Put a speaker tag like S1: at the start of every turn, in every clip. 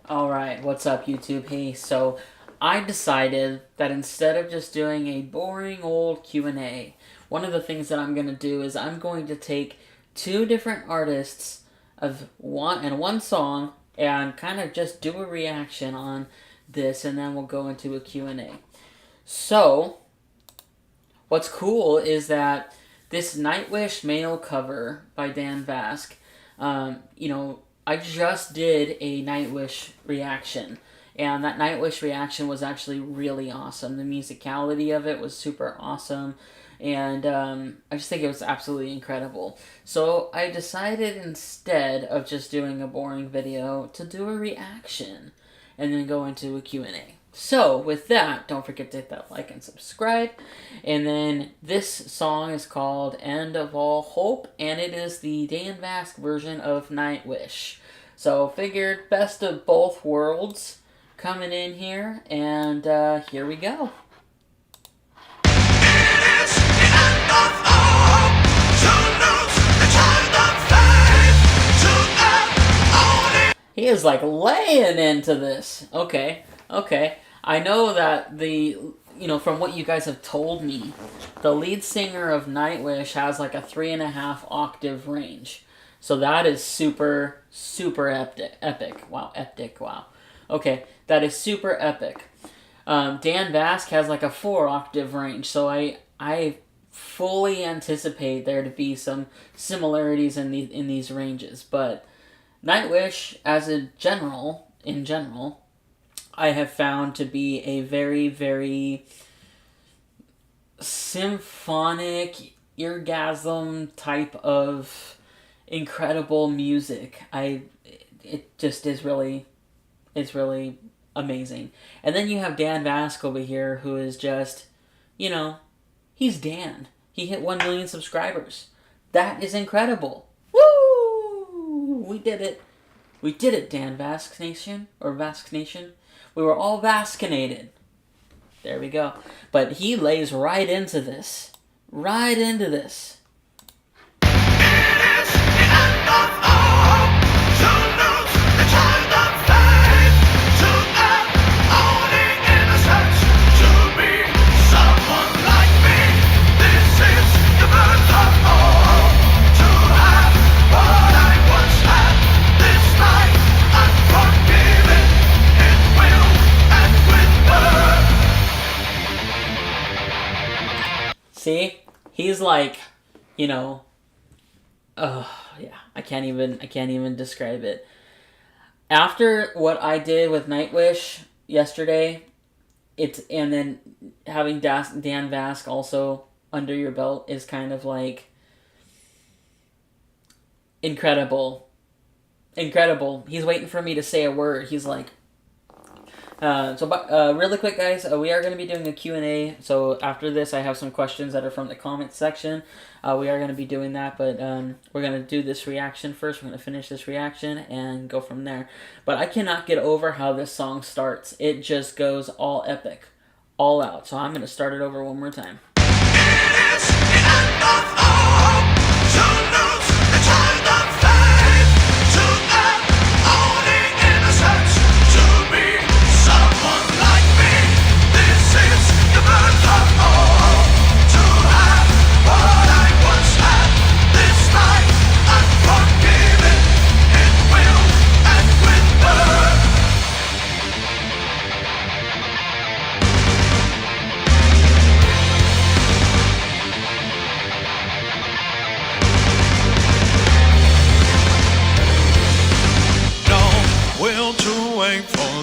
S1: Alright, what's up YouTube? Hey, so I decided that instead of just doing a boring old Q&A, one of the things that I'm going to do is I'm going to take two different artists of one song and kind of just do a reaction on this, and then we'll go into a Q&A. So, what's cool is that this Nightwish male cover by Dan Vasc, I just did a Nightwish reaction, and that Nightwish reaction was actually really awesome. The musicality of it was super awesome, and I just think it was absolutely incredible. So I decided, instead of just doing a boring video, to do a reaction and then go into a Q&A. So, with that, don't forget to hit that like and subscribe. And then this song is called End of All Hope, and it is the Dan Vasc version of Nightwish. So, figured best of both worlds coming in here, and here we go. He is like laying into this. Okay. I know that from what you guys have told me, the lead singer of Nightwish has like a 3.5 octave range. So that is super, super epic. Wow, epic, wow. Okay, that is super epic. Dan Vasc has like a 4 octave range, so I fully anticipate there to be some similarities in these ranges. But Nightwish, in general, I have found to be a very, very symphonic, orgasm type of incredible music. It just is really amazing. And then you have Dan Vasc over here, who is just, he's Dan. He hit 1 million subscribers. That is incredible. Woo! We did it. We did it, Dan Vasc Nation, or Vasc Nation. We were all Vascinated. There we go. But he lays right into this. Right into this. See? He's like, yeah, I can't even describe it. After what I did with Nightwish yesterday, and then having Dan Vasc also under your belt is kind of like incredible. Incredible. He's waiting for me to say a word. He's like, really quick, guys, we are going to be doing a Q&A. So after this, I have some questions that are from the comments section. We are going to be doing that, but we're going to do this reaction first. We're going to finish this reaction and go from there. But I cannot get over how this song starts. It just goes all epic, all out. So I'm going to start it over one more time.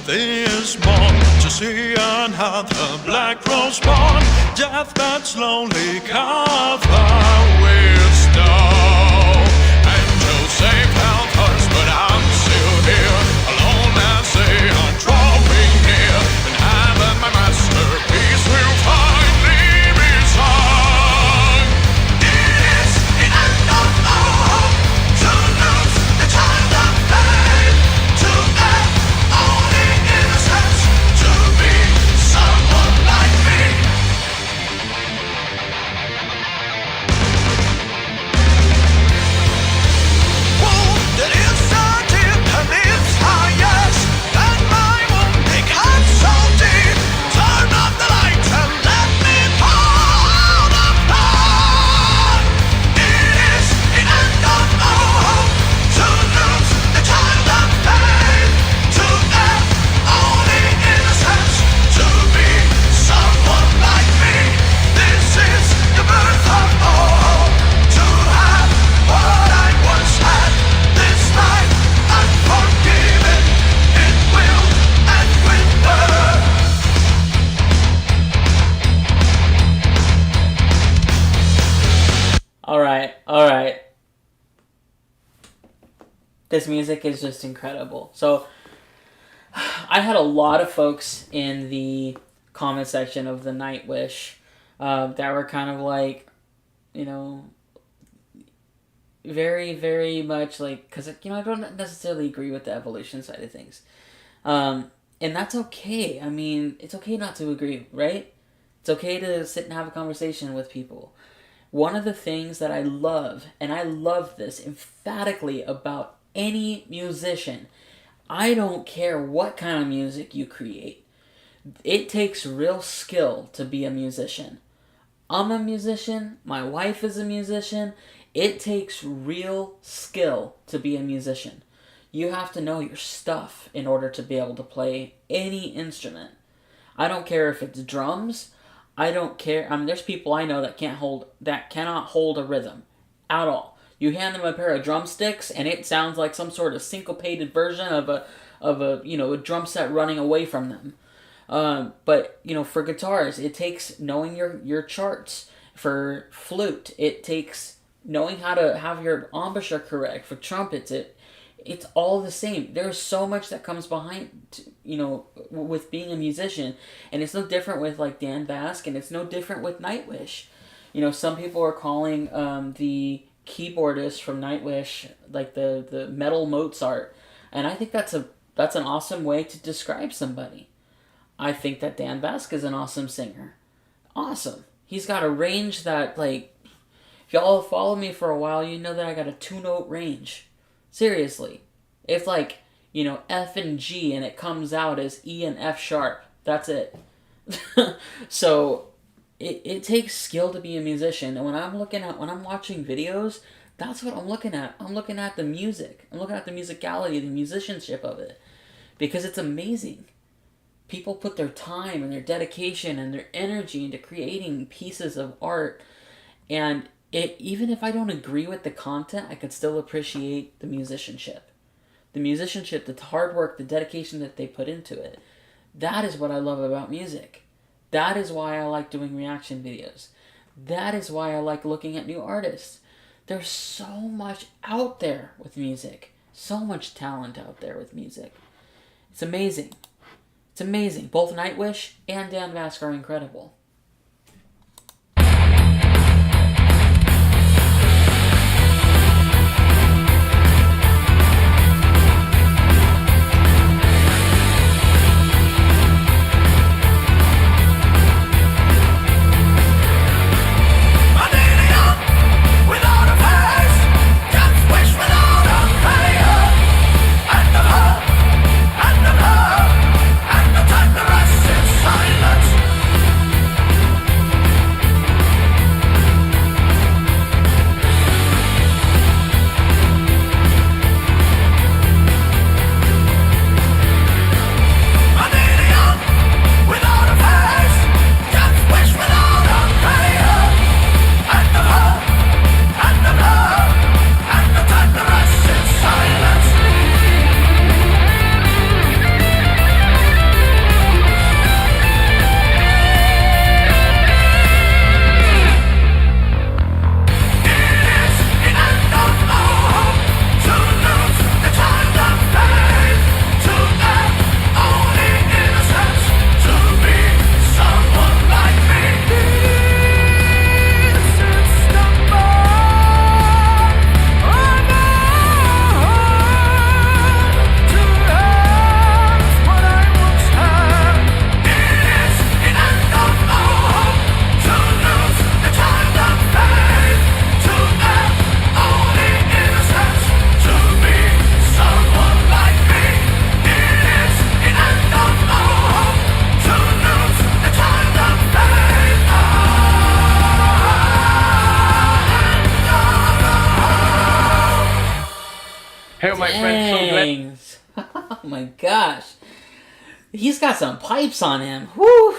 S2: This morn to see another black rose born, death that slowly cover with snow. Angels save health us, but I'm still here, alone as they are drawing near, and heaven my masterpiece will finally be sung. It is the end of all hope to lose the child of faith, to end only innocence, to be someone like me.
S1: This music is just incredible. So I had a lot of folks in the comment section of the Nightwish that were kind of like, you know, very, very much like, because, you know, I don't necessarily agree with the evolution side of things. And that's okay. I mean, it's okay not to agree, right? It's okay to sit and have a conversation with people. One of the things that I love, and I love this emphatically about any musician, I don't care what kind of music you create. It takes real skill to be a musician. I'm a musician. My wife is a musician. It takes real skill to be a musician. You have to know your stuff in order to be able to play any instrument. I don't care if it's drums. I don't care. I mean, there's people I know that cannot hold a rhythm at all. You hand them a pair of drumsticks, and it sounds like some sort of syncopated version of a drum set running away from them. But for guitars, it takes knowing your charts. For flute, it takes knowing how to have your embouchure correct. For trumpets, it's all the same. There's so much that comes behind, with being a musician, and it's no different with like Dan Vasc, and it's no different with Nightwish. Some people are calling the keyboardist from Nightwish like the metal Mozart, and I think that's an awesome way to describe somebody. I think that Dan Vasc is an awesome singer. Awesome. He's got a range that, like, if y'all have followed me for a while, you know that I got a 2-note range. Seriously. It's like, F and G, and it comes out as E and F sharp. That's it. So, it takes skill to be a musician, and when I'm watching videos, that's what I'm looking at. I'm looking at the music. I'm looking at the musicality, the musicianship of it. Because it's amazing. People put their time and their dedication and their energy into creating pieces of art, and even if I don't agree with the content, I could still appreciate the musicianship. The musicianship, the hard work, the dedication that they put into it. That is what I love about music. That is why I like doing reaction videos. That is why I like looking at new artists. There's so much out there with music. So much talent out there with music. It's amazing. It's amazing. Both Nightwish and Dan Vasc are incredible. Oh my gosh. He's got some pipes on him. Whew.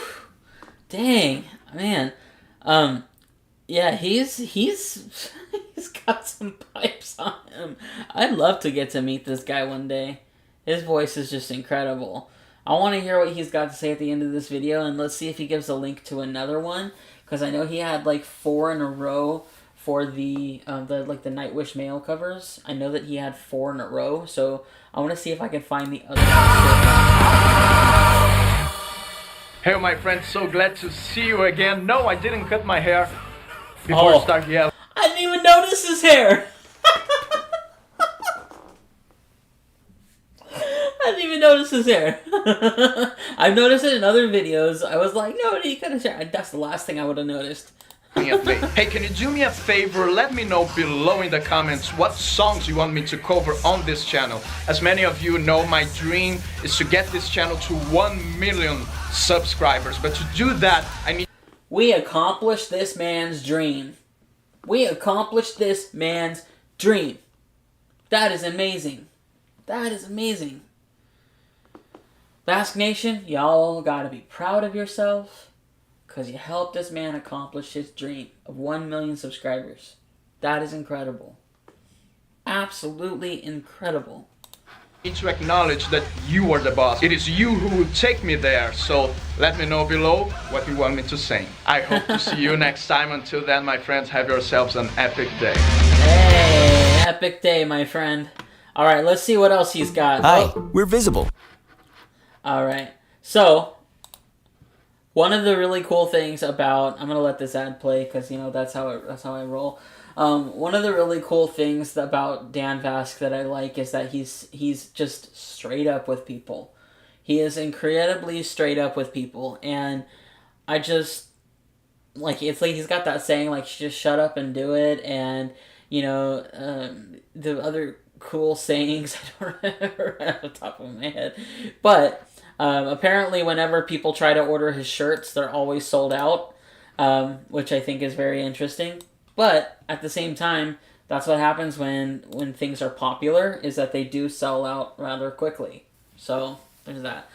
S1: Dang, man. Yeah, he's he's got some pipes on him. I'd love to get to meet this guy one day. His voice is just incredible. I want to hear what he's got to say at the end of this video, and let's see if he gives a link to another one, because I know he had like 4 in a row for the Nightwish male covers. I know that he had 4 in a row, so I want to see if I can find the other ones.
S3: Hey my friend, so glad to see you again. No, I didn't cut my hair before start yelling.
S1: I didn't even notice his hair. I didn't even notice his hair. I've noticed it in other videos. I was like, no, he cut his hair. That's the last thing I would have noticed.
S3: Hey, can you do me a favor? Let me know below in the comments what songs you want me to cover on this channel. As many of you know, my dream is to get this channel to 1 million subscribers. But to do that, I need...
S1: We accomplished this man's dream. We accomplished this man's dream. That is amazing. That is amazing. Vasc Nation, y'all gotta be proud of yourself, because you helped this man accomplish his dream of 1 million subscribers. That is incredible. Absolutely incredible.
S3: I need to acknowledge that you are the boss. It is you who will take me there. So let me know below what you want me to sing. I hope to see you next time. Until then, my friends, have yourselves an epic day.
S1: Hey, epic day, my friend. Alright, let's see what else he's got.
S4: Hi, we're visible.
S1: Alright, so one of the really cool things about, I'm gonna let this ad play because you know that's how I roll. One of the really cool things about Dan Vasc that I like is that he's just straight up with people. He is incredibly straight up with people, and I just like, it's like he's got that saying like, just shut up and do it, and you know, the other cool sayings I don't remember off the top of my head, but apparently whenever people try to order his shirts, they're always sold out, which I think is very interesting. But at the same time, that's what happens when things are popular, is that they do sell out rather quickly. So there's that.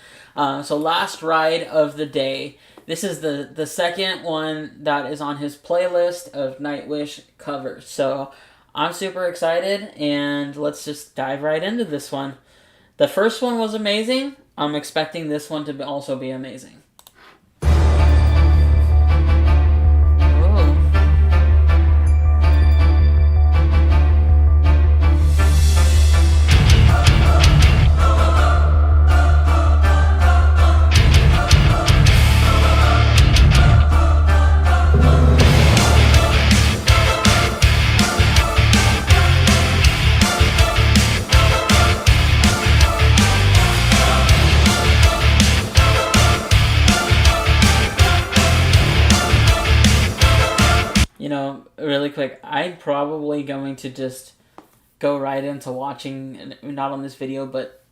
S1: So last ride of the day. This is the second one that is on his playlist of Nightwish covers. So I'm super excited, and let's just dive right into this one. The first one was amazing. I'm expecting this one to also be amazing. Really quick, I'm probably going to just go right into watching, not on this video, but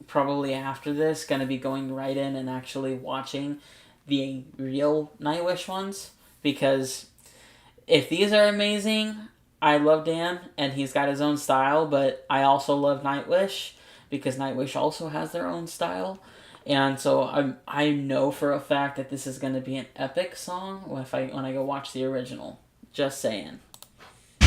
S1: probably after this, going to be going right in and actually watching the real Nightwish ones, because if these are amazing, I love Dan, and he's got his own style, but I also love Nightwish, because Nightwish also has their own style. And so I know for a fact that this is going to be an epic song when I go watch the original. Just saying.
S2: We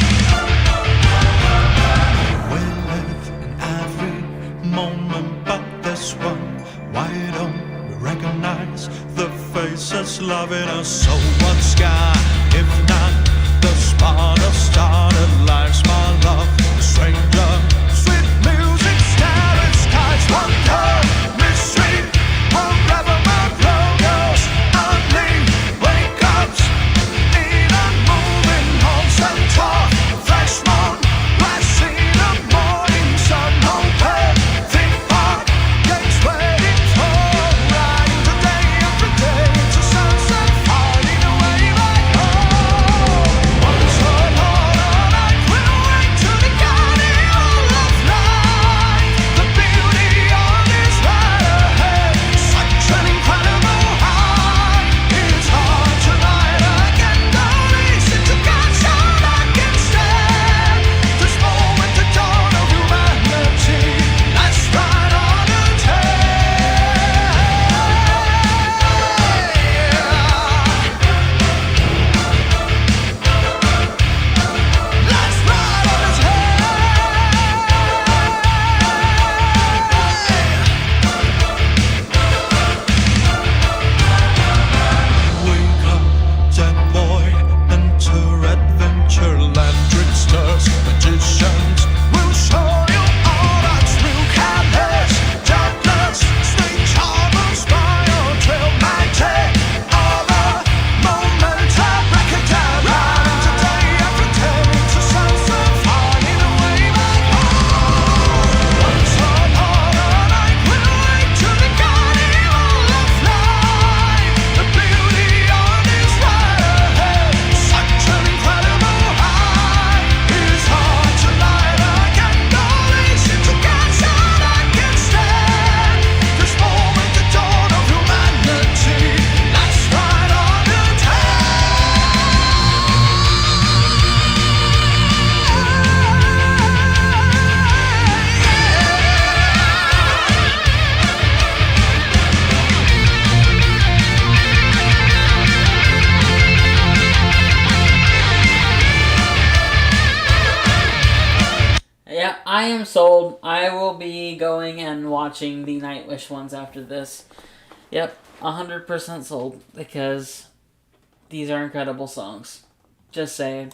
S2: live in every moment but this one. Why don't we recognize the faces loving us? So what sky, if not the spark that started life's my love, the stranger, sweet music, starry skies, wonder, mystery, wherever my flow goes, only wake ups in a moving home center, fresh moon, rising the morning sun, open, think park, gates waiting for, riding the day after day to sunset, finding a way back home. Once a Lord, all night we'll wait to the garden.
S1: am sold. I will be going and watching the Nightwish ones after this. Yep, 100% sold, because these are incredible songs. Just saying.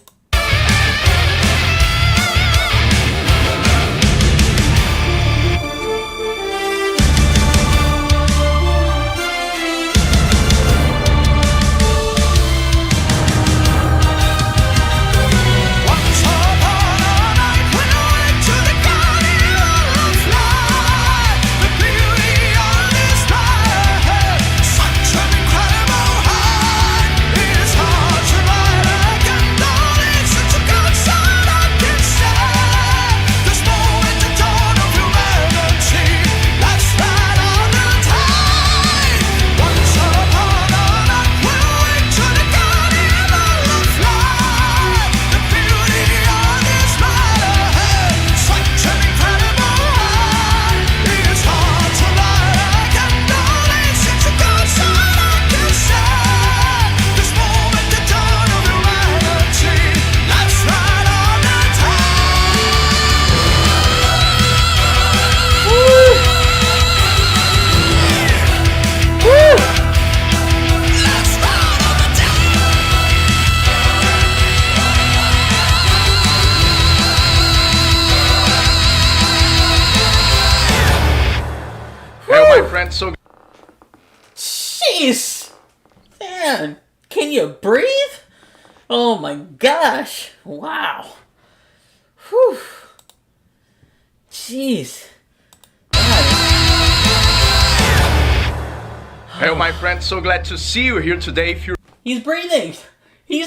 S3: So
S1: jeez, man, can you breathe? Oh my gosh, wow, whew, jeez.
S3: Hello, my friend, so glad to see you here today. If you're
S1: He's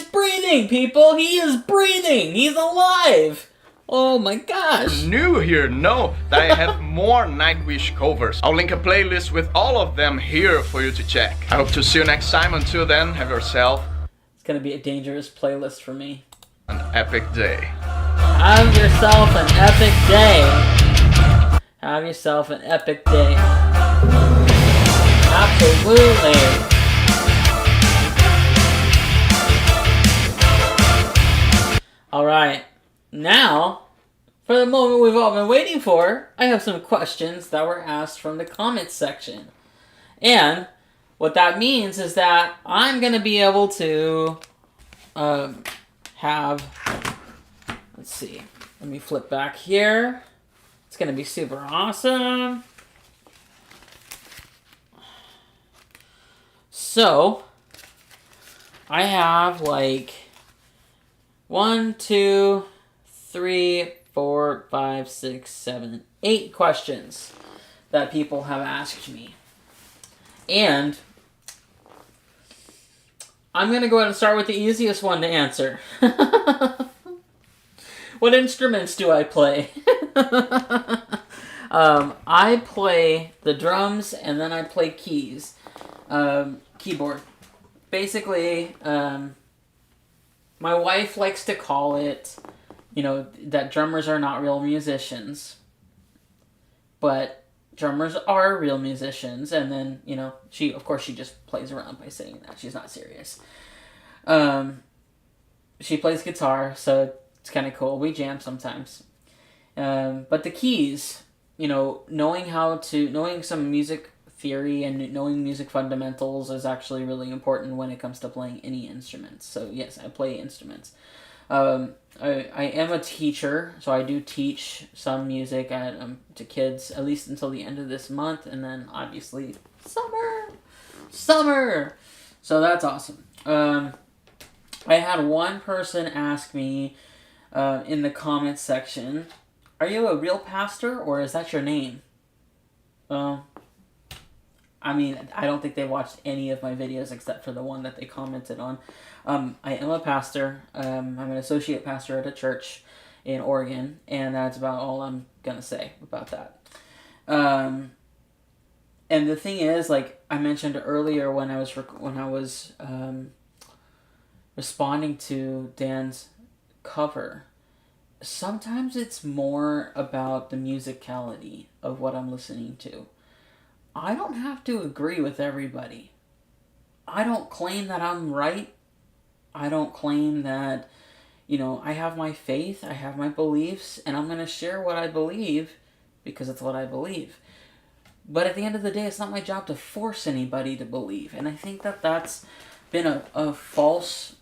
S1: breathing, people, he is breathing, he's alive. Oh my gosh.
S3: new here, know that I have more Nightwish covers. I'll link a playlist with all of them here for you to check. I hope to see you next time. Until then, have yourself
S1: It's gonna be a dangerous playlist for me.
S3: an epic day.
S1: Have yourself an epic day. Have yourself an epic day. Absolutely. Alright, now, for the moment we've all been waiting for, I have some questions that were asked from the comments section. And what that means is that I'm going to be able to have, let's see, let me flip back here. It's going to be super awesome. So, I have like 1, 2, 3, 4, 5, 6, 7, 8 questions that people have asked me. And I'm going to go ahead and start with the easiest one to answer. What instruments do I play? I play the drums and then I play keys. Keyboard. Basically, my wife likes to call it, that drummers are not real musicians. But drummers are real musicians, and then, she just plays around by saying that. She's not serious. She plays guitar, so it's kind of cool. We jam sometimes. But the keys, knowing some music theory and knowing music fundamentals is actually really important when it comes to playing any instruments. So yes, I play instruments. I am a teacher, so I do teach some music to kids, at least until the end of this month, and then obviously summer. So that's awesome. I had one person ask me in the comments section, "Are you a real pastor, or is that your name?" I don't think they watched any of my videos except for the one that they commented on. I am a pastor. I'm an associate pastor at a church in Oregon, and that's about all I'm gonna say about that. And the thing is, like I mentioned earlier when I was responding to Dan's cover, sometimes it's more about the musicality of what I'm listening to. I don't have to agree with everybody. I don't claim that I'm right. I don't claim that, I have my faith, I have my beliefs, and I'm going to share what I believe because it's what I believe. But at the end of the day, it's not my job to force anybody to believe. And I think that that's been a false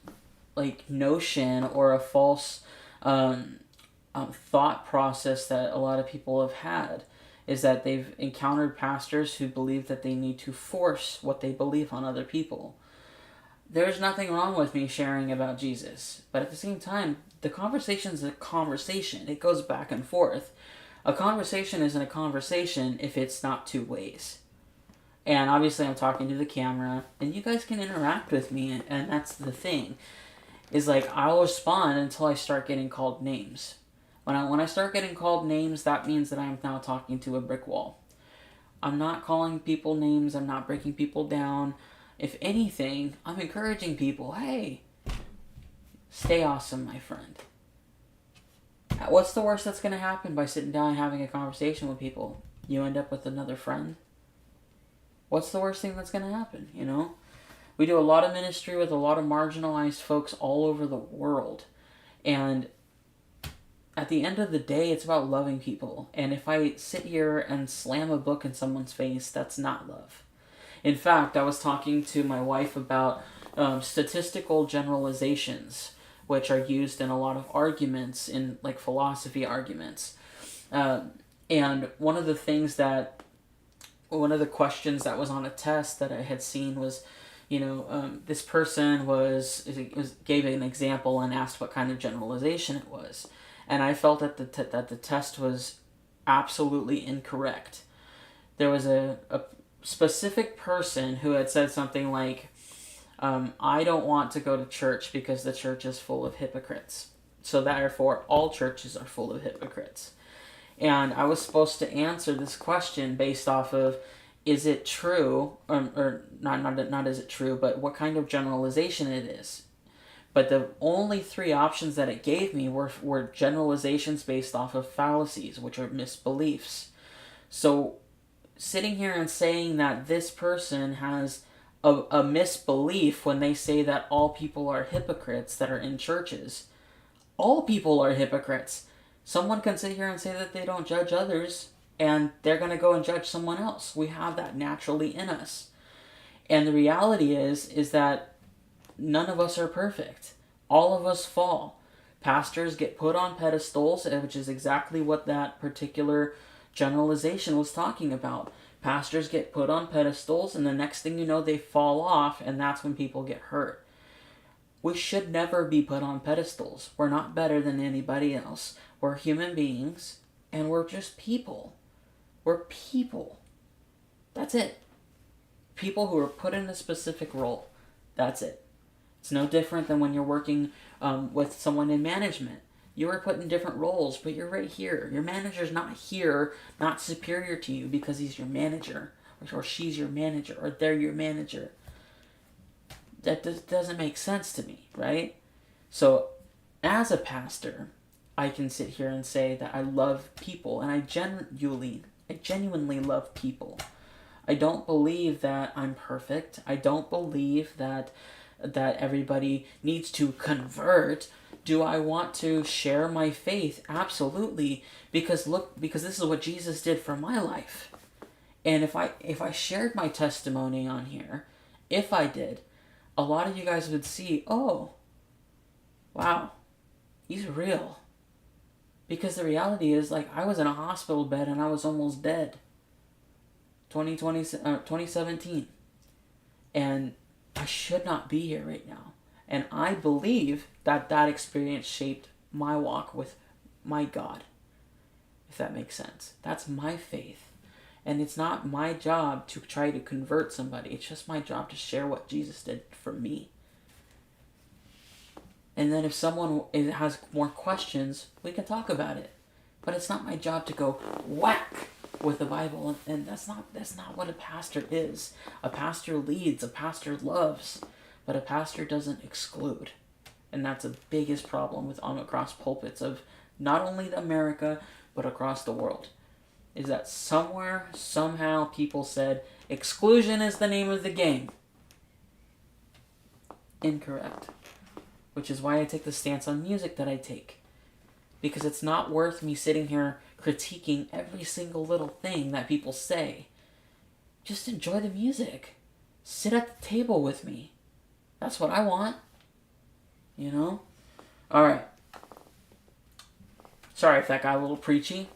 S1: notion, or a false thought process that a lot of people have had, is that they've encountered pastors who believe that they need to force what they believe on other people. There's nothing wrong with me sharing about Jesus, but at the same time, the conversation is a conversation. It goes back and forth. A conversation isn't a conversation if it's not two ways. And obviously I'm talking to the camera, and you guys can interact with me, and that's the thing. Is like, I'll respond until I start getting called names. When I start getting called names, that means that I'm now talking to a brick wall. I'm not calling people names, I'm not breaking people down. If anything, I'm encouraging people, hey, stay awesome, my friend. What's the worst that's going to happen by sitting down and having a conversation with people? You end up with another friend? What's the worst thing that's going to happen, We do a lot of ministry with a lot of marginalized folks all over the world. And at the end of the day, it's about loving people. And if I sit here and slam a book in someone's face, that's not love. In fact, I was talking to my wife about statistical generalizations, which are used in a lot of arguments, in like philosophy arguments. And one of the questions that was on a test that I had seen was, this person gave an example and asked what kind of generalization it was. And I felt that the test was absolutely incorrect. There was a specific person who had said something like, I don't want to go to church because the church is full of hypocrites. So therefore, all churches are full of hypocrites. And I was supposed to answer this question based off of, is it true, or not is it true, but what kind of generalization it is. But the only three options that it gave me were generalizations based off of fallacies, which are misbeliefs. So sitting here and saying that this person has a misbelief when they say that all people are hypocrites that are in churches. All people are hypocrites. Someone can sit here and say that they don't judge others, and they're going to go and judge someone else. We have that naturally in us. And the reality is that none of us are perfect. All of us fall. Pastors get put on pedestals, which is exactly what that particular generalization was talking about. Pastors get put on pedestals, and the next thing you know, they fall off, and that's when people get hurt. We should never be put on pedestals. We're not better than anybody else. We're human beings, and we're just people. We're people. That's it. People who are put in a specific role. That's it. It's no different than when you're working with someone in management. You are put in different roles, but you're right here. Your manager's not here, not superior to you because he's your manager, or she's your manager, or they're your manager. That doesn't make sense to me, right? So, as a pastor, I can sit here and say that I love people, and I genuinely love people. I don't believe that I'm perfect. I don't believe that everybody needs to convert. Do I want to share my faith? Absolutely, because this is what Jesus did for my life. And if I shared my testimony on here, if I did, a lot of you guys would see, oh, wow, he's real. Because the reality is, I was in a hospital bed and I was almost dead. 2017. And I should not be here right now. And I believe that experience shaped my walk with my God. If that makes sense. That's my faith. And it's not my job to try to convert somebody. It's just my job to share what Jesus did for me. And then if someone has more questions, we can talk about it. But it's not my job to go whack with the Bible. And that's not what a pastor is. A pastor leads. A pastor loves. But a pastor doesn't exclude. And that's the biggest problem with across pulpits of not only America, but across the world. Is that somewhere, somehow, people said, exclusion is the name of the game. Incorrect. which is why I take the stance on music that I take. Because it's not worth me sitting here critiquing every single little thing that people say. Just enjoy the music. Sit at the table with me. That's what I want. You know? Alright. Sorry if that got a little preachy.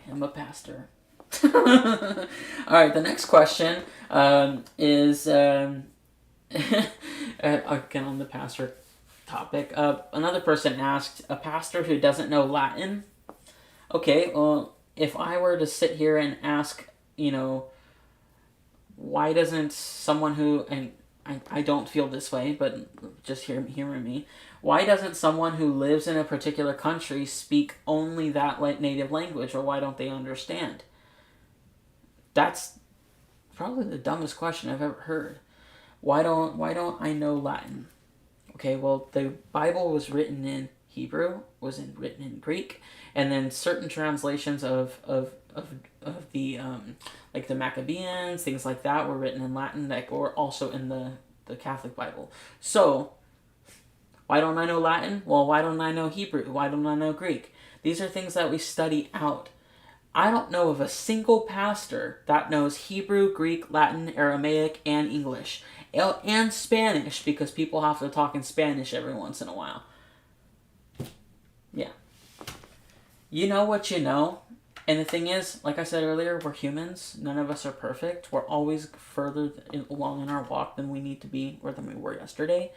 S1: I'm a pastor. Alright, the next question is... again, on the pastor topic. Another person asked, a pastor who doesn't know Latin. Okay, well, if I were to sit here and ask, why doesn't someone who, and I don't feel this way, but just hear me, why doesn't someone who lives in a particular country speak only that native language, or why don't they understand? That's probably the dumbest question I've ever heard. Why don't I know Latin? Okay, well, the Bible was written in Hebrew, written in Greek, and then certain translations of the like the Maccabeans, things like that, were written in Latin that were also in the Catholic Bible. So, why don't I know Latin? Well, why don't I know Hebrew? Why don't I know Greek? These are things that we study out. I don't know of a single pastor that knows Hebrew, Greek, Latin, Aramaic, and English. And Spanish, because people have to talk in Spanish every once in a while. Yeah. You know what you know. And the thing is, like I said earlier, we're humans. None of us are perfect. We're always further along in our walk than we need to be, or than we were yesterday.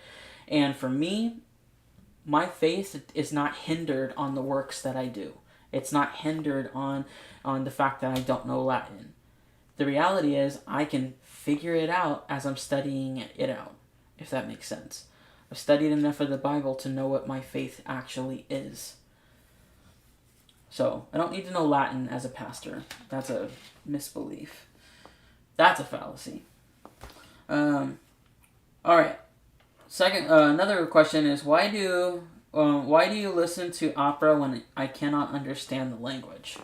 S1: And for me, my faith is not hindered on the works that I do. It's not hindered on the fact that I don't know Latin. The reality is, I can figure it out as I'm studying it out, if that makes sense. I've studied enough of the Bible to know what my faith actually is. So, I don't need to know Latin as a pastor. That's a misbelief. That's a fallacy. Alright. Second, another question is, why do you listen to opera when I cannot understand the language?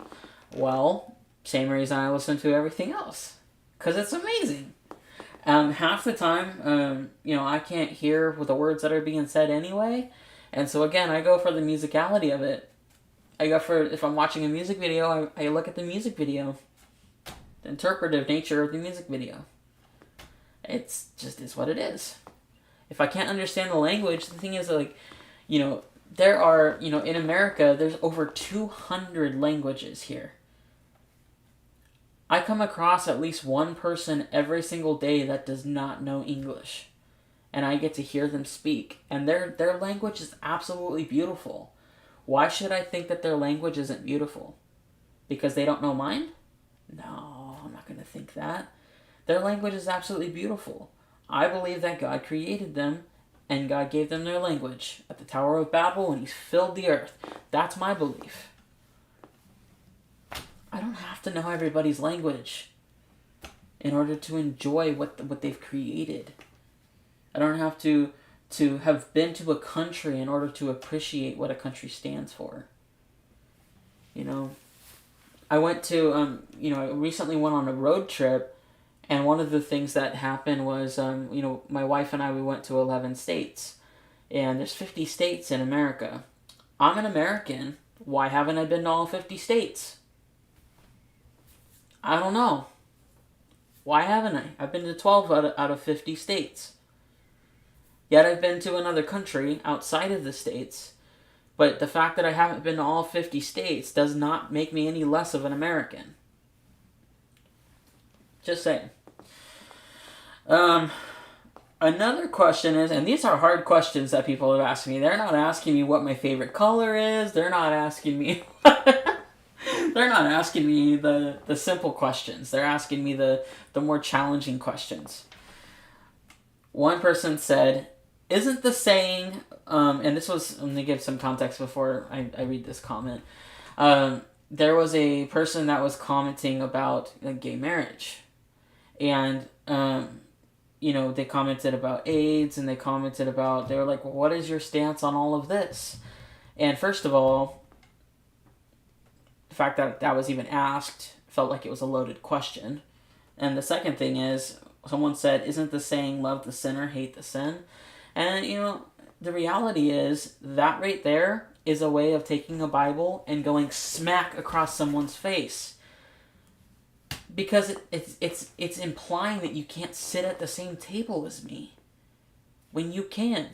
S1: Well, same reason I listen to everything else. Because it's amazing. Half the time, I can't hear the words that are being said anyway. And so again, I go for the musicality of it. If I'm watching a music video, I look at the music video. The interpretive nature of the music video. It's just is what it is. If I can't understand the language, the thing is, there are, in America, there's over 200 languages here. I come across at least one person every single day that does not know English. And I get to hear them speak. And their language is absolutely beautiful. Why should I think that their language isn't beautiful? Because they don't know mine? No, I'm not going to think that. Their language is absolutely beautiful. I believe that God created them, and God gave them their language at the Tower of Babel when He filled the earth. That's my belief. I don't have to know everybody's language in order to enjoy what they've created. I don't have to have been to a country in order to appreciate what a country stands for. I went to, I recently went on a road trip, and one of the things that happened was, my wife and I, we went to 11 states. And there's 50 states in America. I'm an American. Why haven't I been to all 50 states? I don't know. Why haven't I? I've been to 12 out of 50 states. Yet I've been to another country outside of the states. But the fact that I haven't been to all 50 states does not make me any less of an American. Just saying. Another question is, and these are hard questions that people have asked me. They're not asking me what my favorite color is. They're not asking me... They're not asking me the simple questions. They're asking me the more challenging questions. One person said, isn't the saying, and this was, let me give some context before I read this comment. There was a person that was commenting about gay marriage. And, they commented about AIDS, and they were like, well, what is your stance on all of this? And first of all, the fact that was even asked felt like it was a loaded question. And the second thing is, someone said, isn't the saying, love the sinner, hate the sin? And, the reality is that right there is a way of taking a Bible and going smack across someone's face. Because it's implying that you can't sit at the same table as me. When you can.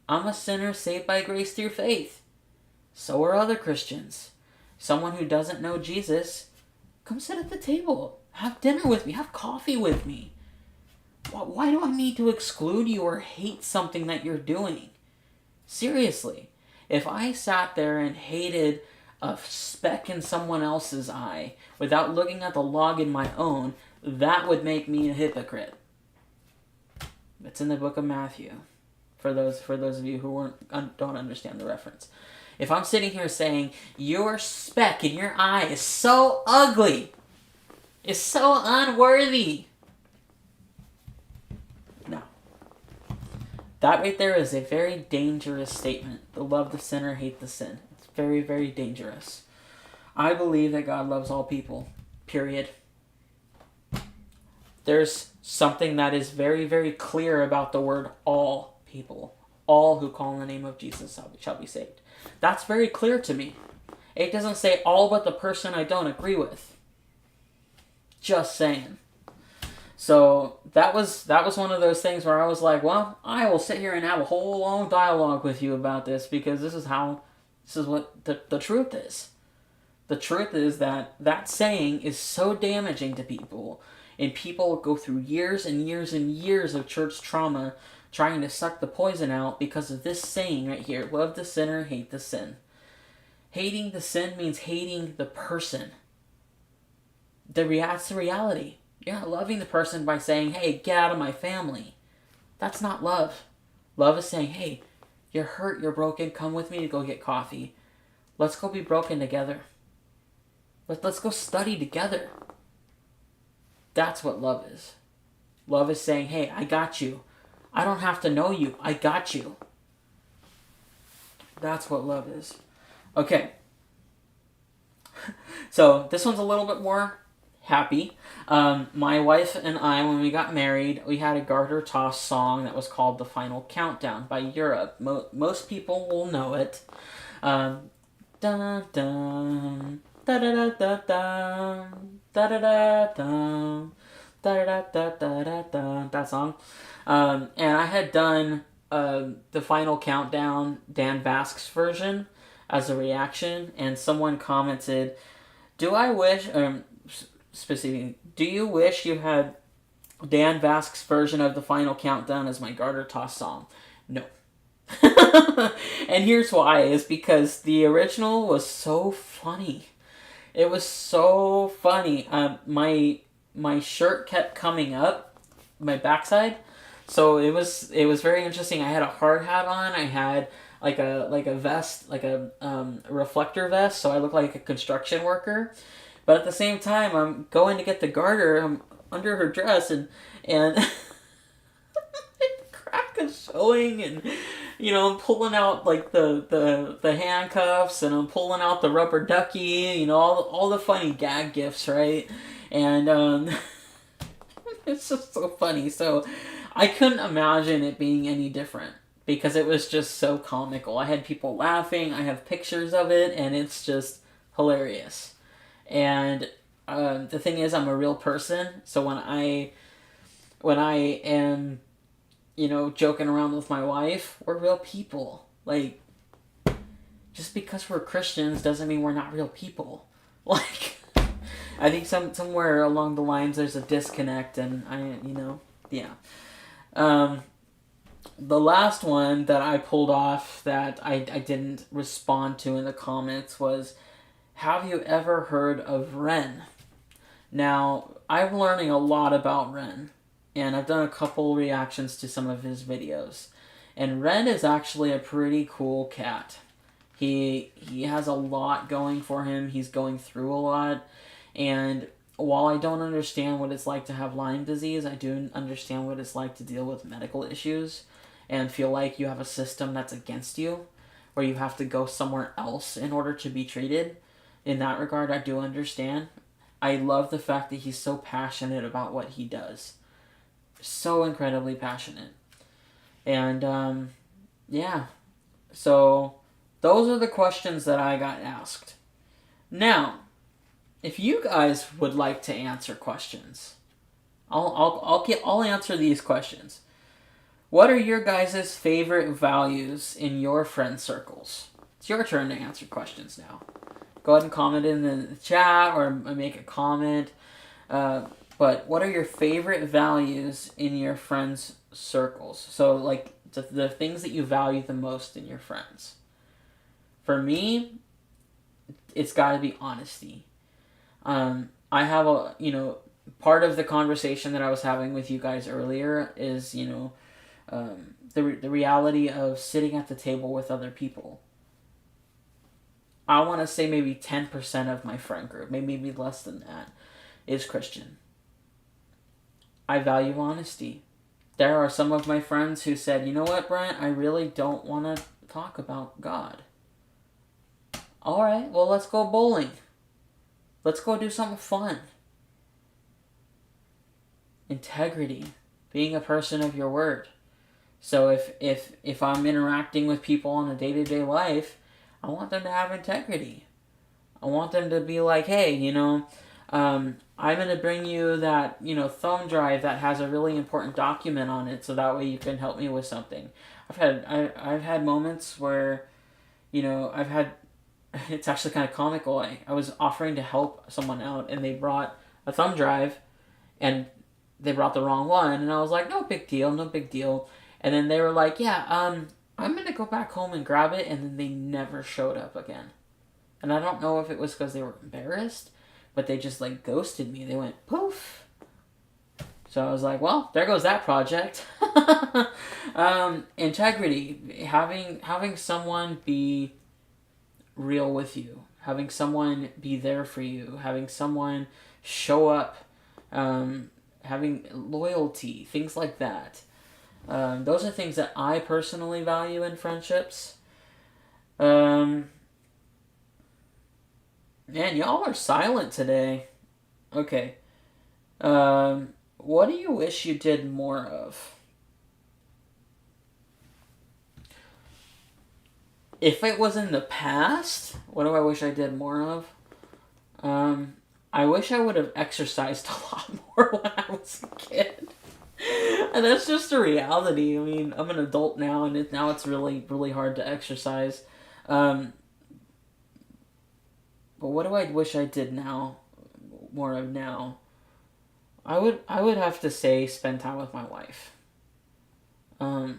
S1: I'm a sinner saved by grace through faith. So are other Christians. Someone who doesn't know Jesus, come sit at the table. Have dinner with me. Have coffee with me. Why do I need to exclude you or hate something that you're doing? Seriously. If I sat there and hated a speck in someone else's eye without looking at the log in my own, that would make me a hypocrite. It's in the book of Matthew. For those of you who don't understand the reference. If I'm sitting here saying, your speck in your eye is so ugly, is so unworthy. No. That right there is a very dangerous statement. To love the sinner, hate the sin. It's very, very dangerous. I believe that God loves all people. Period. There's something that is very, very clear about the word all people. All who call on the name of Jesus shall be saved. That's very clear to me. It doesn't say all but the person I don't agree with. Just saying. So that was one of those things where I was like, well, I will sit here and have a whole long dialogue with you about this, because this is what the truth is. The truth is that saying is so damaging to people, and people go through years and years and years of church trauma trying to suck the poison out because of this saying right here. Love the sinner, hate the sin. Hating the sin means hating the person. That's the reality. You're not loving the person by saying, hey, get out of my family. That's not love. Love is saying, hey, you're hurt, you're broken, come with me to go get coffee. Let's go be broken together. Let's go study together. That's what love is. Love is saying, hey, I got you. I don't have to know you. I got you. That's what love is. Okay. So this one's a little bit more happy. My wife and I, when we got married, we had a garter toss song that was called The Final Countdown by Europe. Most people will know it. Dun dun da da da da da da da da da da da da da, that song. And I had done The Final Countdown, Dan Vasc's version, as a reaction, and someone commented, do you wish you had Dan Vasc's version of The Final Countdown as my garter toss song? No. And here's why, is because the original was so funny. It was so funny. My shirt kept coming up, my backside, so it was very interesting. I had a hard hat on. I had like a vest, like a reflector vest, so I looked like a construction worker. But at the same time, I'm going to get the garter. I'm under her dress, and the crack is showing, and I'm pulling out like the handcuffs, and I'm pulling out the rubber ducky, all the funny gag gifts, right? And it's just so funny. So I couldn't imagine it being any different, because it was just so comical. I had people laughing. I have pictures of it, and it's just hilarious. And the thing is, I'm a real person, so when I am, joking around with my wife, we're real people. Like, just because we're Christians doesn't mean we're not real people. Like, I think somewhere along the lines there's a disconnect, and yeah. The last one that I pulled off that I didn't respond to in the comments was, have you ever heard of Ren? Now, I'm learning a lot about Ren, and I've done a couple reactions to some of his videos. And Ren is actually a pretty cool cat. He has a lot going for him. He's going through a lot. And while I don't understand what it's like to have Lyme disease, I do understand what it's like to deal with medical issues and feel like you have a system that's against you, where you have to go somewhere else in order to be treated. In that regard, I do understand. I love the fact that he's so passionate about what he does. So incredibly passionate. And yeah, so those are the questions that I got asked. Now, if you guys would like to answer questions, I'll answer these questions. What are your guys' favorite values in your friend circles? It's your turn to answer questions now. Go ahead and comment in the chat or make a comment. But what are your favorite values in your friends' circles? So, like, the things that you value the most in your friends. For me, it's got to be honesty. I have part of the conversation that I was having with you guys earlier is, the reality of sitting at the table with other people. I want to say maybe 10% of my friend group, maybe less than that, is Christian. I value honesty. There are some of my friends who said, you know what, Brent, I really don't want to talk about God. All right, well, let's go bowling. Let's go do something fun. Integrity. Being a person of your word. So if I'm interacting with people in a day-to-day life, I want them to have integrity. I want them to be like, hey, I'm going to bring you that, thumb drive that has a really important document on it, so that way you can help me with something. I've had moments where, it's actually kind of comical. I was offering to help someone out, and they brought a thumb drive, and they brought the wrong one, and I was like, no big deal. And then they were like, yeah, I'm going to go back home and grab it, and then they never showed up again. And I don't know if it was because they were embarrassed, but they just, ghosted me. They went, poof. So I was like, well, there goes that project. Integrity. Having someone be real with you. Having someone be there for you. Having someone show up. Having loyalty. Things like that. Those are things that I personally value in friendships. Man, y'all are silent today. Okay. What do you wish you did more of? If it was in the past, what do I wish I did more of? I wish I would have exercised a lot more when I was a kid. And that's just a reality. I mean, I'm an adult now, and now it's really, really hard to exercise. But what do I wish I did more of now? I would have to say spend time with my wife. My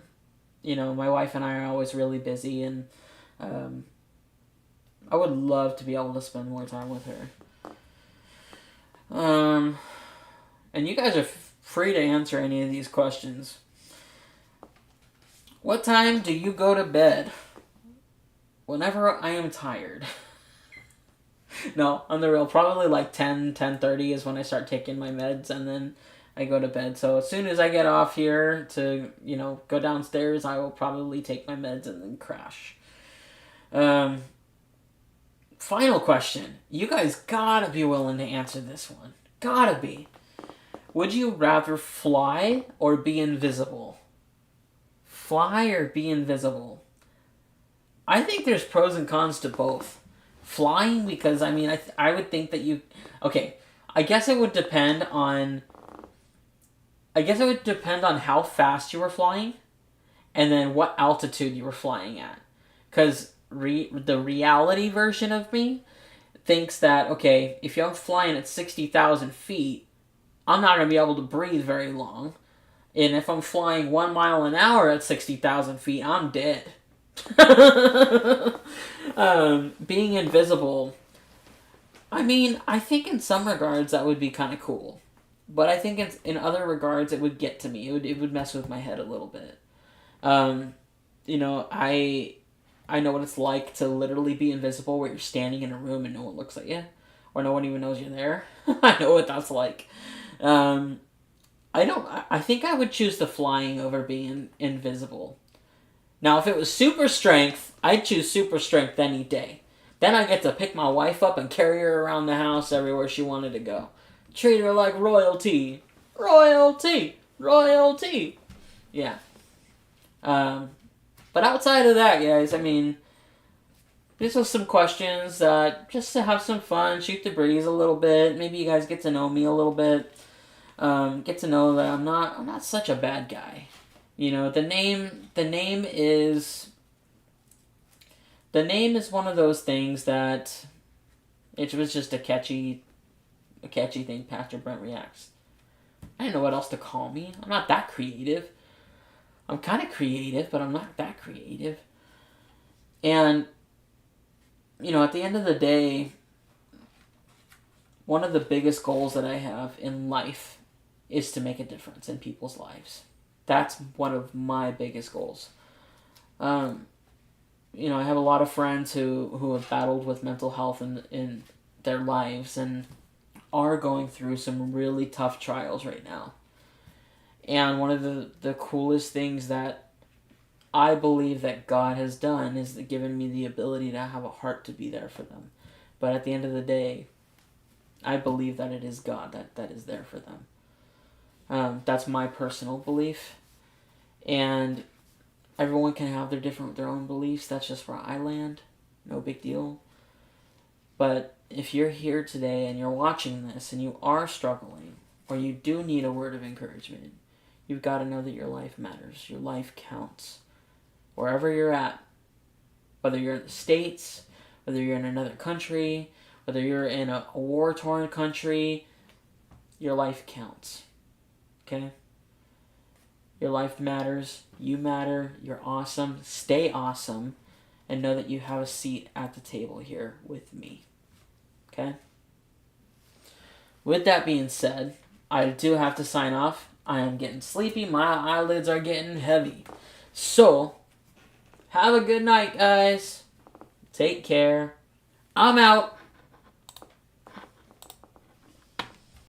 S1: wife and I are always really busy, and I would love to be able to spend more time with her. And you guys are free to answer any of these questions. What time do you go to bed? Whenever I am tired. No, on the real, probably 10:30 is when I start taking my meds, and then I go to bed. So as soon as I get off here to, go downstairs, I will probably take my meds and then crash. Final question. You guys gotta be willing to answer this one. Gotta be. Would you rather fly or be invisible? Fly or be invisible? I think there's pros and cons to both. Flying, because, I would think that you... Okay, I guess it would depend on how fast you were flying, and then what altitude you were flying at. Because the reality version of me thinks that, okay, if I'm flying at 60,000 feet, I'm not going to be able to breathe very long. And if I'm flying 1 mile an hour at 60,000 feet, I'm dead. Being invisible, I think in some regards that would be kind of cool. But I think in other regards it would get to me. It would mess with my head a little bit. I know what it's like to literally be invisible, where you're standing in a room and no one looks at you. Or no one even knows you're there. I know what that's like. I think I would choose the flying over being invisible. Now, if it was super strength, I'd choose super strength any day. Then I get to pick my wife up and carry her around the house everywhere she wanted to go. Treat her like royalty. Royalty! Royalty! Yeah. But outside of that, guys, I mean, these are some questions that just to have some fun, shoot the breeze a little bit. Maybe you guys get to know me a little bit. Get to know that I'm not such a bad guy. You know, the name is one of those things that it was just a catchy thing. Pastor Brent Reacts. I didn't know what else to call me. I'm not that creative. I'm kind of creative, but I'm not that creative. And you know, at the end of the day, one of the biggest goals that I have in life is to make a difference in people's lives. That's one of my biggest goals. You know, I have a lot of friends who have battled with mental health in their lives and are going through some really tough trials right now. And one of the coolest things that I believe that God has done is given me the ability to have a heart to be there for them. But at the end of the day, I believe that it is God that is there for them. That's my personal belief. And everyone can have their own beliefs. That's just where I land. No big deal. But if you're here today and you're watching this and you are struggling, or you do need a word of encouragement, you've got to know that your life matters. Your life counts. Wherever you're at, whether you're in the States, whether you're in another country, whether you're in a war-torn country, your life counts. Okay? Your life matters. You matter. You're awesome. Stay awesome. And know that you have a seat at the table here with me. Okay? With that being said, I do have to sign off. I am getting sleepy. My eyelids are getting heavy. So, have a good night, guys. Take care. I'm out.